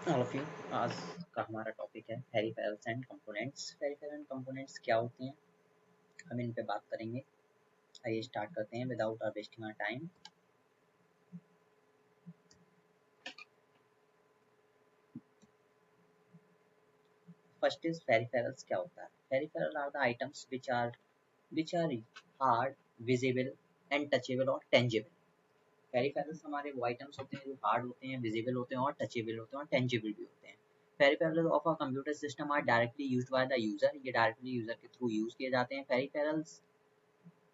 All of you. आज का हमारा टॉपिक है peripherals and components. Peripheral and components क्या होते हैं, हम इन पे बात करेंगे। आइए स्टार्ट करते हैं without wasting our time. First is peripherals क्या होता है। Peripheral are the items which are hard, visible and touchable और टेंजिबल। पेरिफेरल्स हमारे वो आइटम्स होते हैं जो हार्ड होते हैं, विजिबल होते हैं और टचेबल होते हैं और टेंजिबल भी होते हैं। Peripherals of a computer system are directly used by the user. ये डायरेक्टली यूजर के थ्रू यूज किए जाते हैं। Peripherals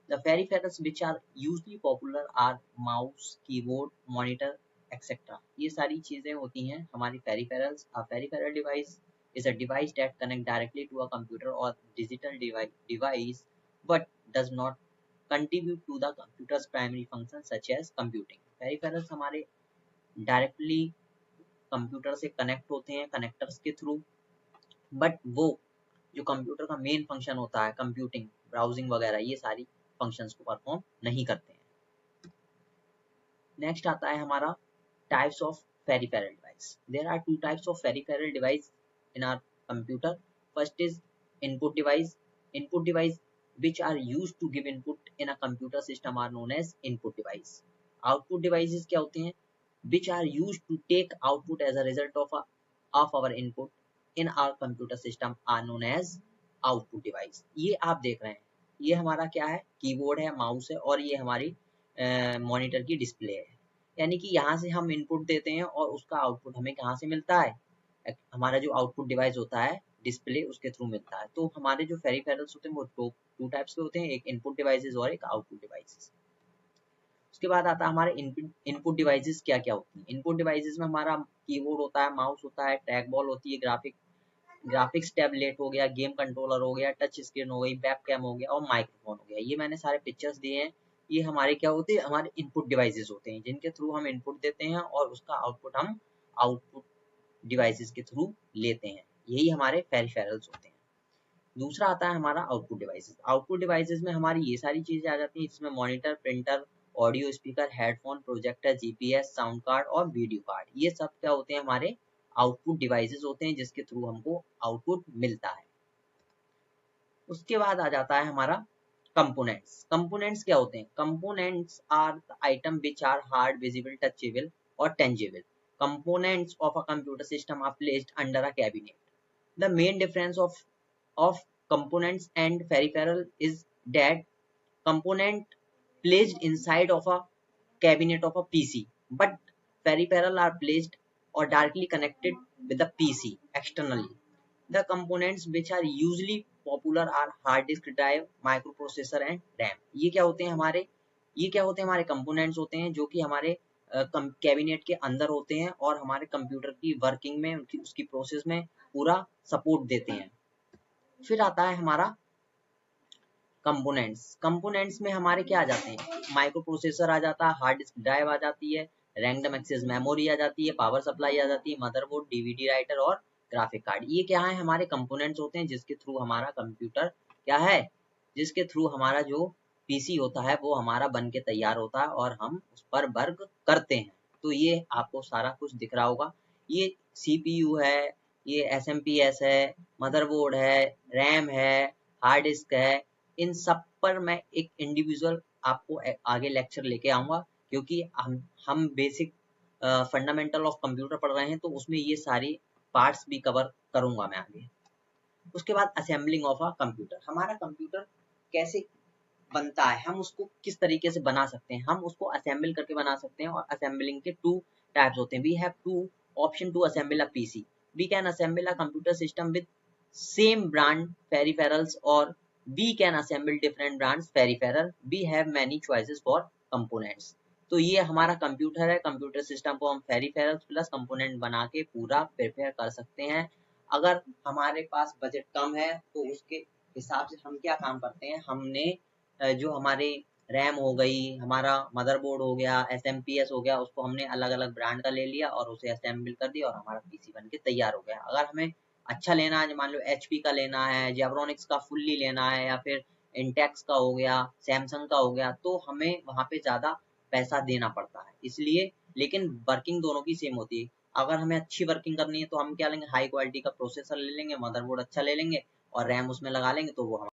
The peripherals which are usually popular are mouse, keyboard, monitor, etc. ये सारी चीजें होती हैं हमारी peripherals. A peripheral device is a device that connect directly to a computer or digital device but does not contribute to the computer's primary function such as computing. Peripherals हमारे directly computer से connect होते हैं connectors के through, but वो जो computer का main function होता है कंप्यूटिंग, ब्राउजिंग वगैरह, ये सारी फंक्शंस को परफॉर्म नहीं करते हैं। नेक्स्ट आता है हमारा types of peripheral device. There are two types of peripheral device in our computer. First is input device. Input device which are used to give input in a computer system are known as input device. Output devices क्या होते हैं, which are used to take output as a result of our input in our computer system are known as output device. ये आप देख रहे हैं, ये हमारा क्या है, कीबोर्ड है, माउस है और ये हमारी मॉनिटर की डिस्प्ले है। यानी कि यहाँ से हम इनपुट देते हैं और उसका आउटपुट हमें कहाँ से मिलता है, हमारा जो आउटपुट डिवाइस होता है डिस्प्ले, उसके थ्रू मिलता है। तो हमारे जो पेरिफेरल्स होते हैं वो टू टाइप्स के होते हैं, एक इनपुट डिवाइसेस और एक आउटपुट डिवाइसेस। उसके बाद आता है हमारे इनपुट डिवाइसेस क्या क्या होती हैं। इनपुट डिवाइसेस में हमारा कीबोर्ड होता है, माउस होता है, ट्रैक बॉल होती है, ग्राफिक्स टैबलेट हो गया, गेम कंट्रोलर हो गया, टच स्क्रीन हो गई, वेबकैम हो गया और माइक्रोफोन हो गया। ये मैंने सारे पिक्चर्स दिए हैं। ये हमारे क्या होते हैं, हमारे इनपुट डिवाइसेस होते हैं जिनके थ्रू हम इनपुट देते हैं और उसका आउटपुट हम आउटपुट डिवाइसेस के थ्रू लेते हैं। यही हमारे पेरिफेरल्स होते हैं। दूसरा आता है हमारा आउटपुट डिवाइसेस। आउटपुट डिवाइसेस में हमारी ये सारी चीजें आ जाती हैं, इसमें monitor, printer, audio speaker, headphone, projector, GPS, sound card और वीडियो कार्ड। ये सब क्या होते हैं, हमारे आउटपुट डिवाइसेस होते हैं जिसके थ्रू हमको आउटपुट मिलता है। उसके बाद आ जाता है हमारा कंपोनेंट्स। कंपोनेंट्स क्या होते हैं, components are the item which are hard, visible, touchable और tangible. Components of a computer system are placed under a cabinet. The main difference of components and peripheral is that component placed inside of a cabinet of a PC, but peripheral are placed or directly connected with the PC externally. The components which are usually popular are hard disk drive, microprocessor and RAM. ये क्या होते हैं हमारे, ये क्या होते हैं हमारे कंपोनेंट्स होते हैं जो कि हमारे कैबिनेट के अंदर होते हैं और हमारे कंप्यूटर की वर्किंग में, उसकी प्रोसेस में पूरा सपोर्ट देते हैं। फिर आता है हमारा कंपोनेंट्स। कंपोनेंट्स में हमारे क्या आ जाते हैं, माइक्रो प्रोसेसर आ जाता है, हार्ड डिस्क ड्राइव आ जाती है, रैंडम एक्सेस मेमोरी आ जाती है, पावर सप्लाई आ जाती है, मदरबोर्ड, डीवीडी राइटर और ग्राफिक कार्ड। ये क्या है, हमारे कंपोनेंट्स होते हैं जिसके थ्रू हमारा कंप्यूटर क्या है, जिसके थ्रू हमारा जो पीसी होता है वो हमारा बन के तैयार होता है और हम उस पर वर्क करते हैं। तो ये आपको सारा कुछ दिख रहा होगा। ये सीपीयू है, ये एसएमपीएस है, मदरबोर्ड है, रैम है, हार्ड डिस्क है। इन सब पर मैं एक इंडिविजुअल आपको आगे लेक्चर लेके आऊंगा, क्योंकि हम बेसिक फंडामेंटल ऑफ कंप्यूटर पढ़ रहे हैं तो उसमें ये सारी पार्ट्स भी कवर करूंगा मैं आगे। उसके बाद असेंबलिंग ऑफ अ कंप्यूटर। हमारा कंप्यूटर कैसे बनता है, हम उसको किस तरीके से बना सकते हैं, हम उसको असेंबल करके बना सकते हैं। और असेंबलिंग के टू टाइप्स होते हैं। We have two option to assemble a PC. We can assemble a computer system with same brand peripherals or we can assemble different brands peripheral. We have many choices for components. तो ये हमारा computer है, computer system को हम peripherals plus component बना के पूरा prepare कर सकते हैं। अगर हमारे पास बजट कम है तो उसके हिसाब से हम क्या काम करते हैं, हमने जो हमारे रैम हो गई, हमारा मदरबोर्ड हो गया, एसएमपीएस हो गया, उसको हमने अलग अलग ब्रांड का ले लिया और उसे असेंबल कर दिया और हमारा पीसी बन के तैयार हो गया। अगर हमें अच्छा लेना है, मान लो एचपी का लेना है, जेब्रोनिक्स का फुल्ली लेना है, या फिर इंटेक्स का हो गया, सैमसंग का हो गया, तो हमें वहां पे ज्यादा पैसा देना पड़ता है। इसलिए लेकिन वर्किंग दोनों की सेम होती है। अगर हमें अच्छी वर्किंग करनी है तो हम क्या लेंगे, हाई क्वालिटी का प्रोसेसर ले लेंगे, मदरबोर्ड अच्छा ले लेंगे और रैम उसमें लगा लेंगे तो वो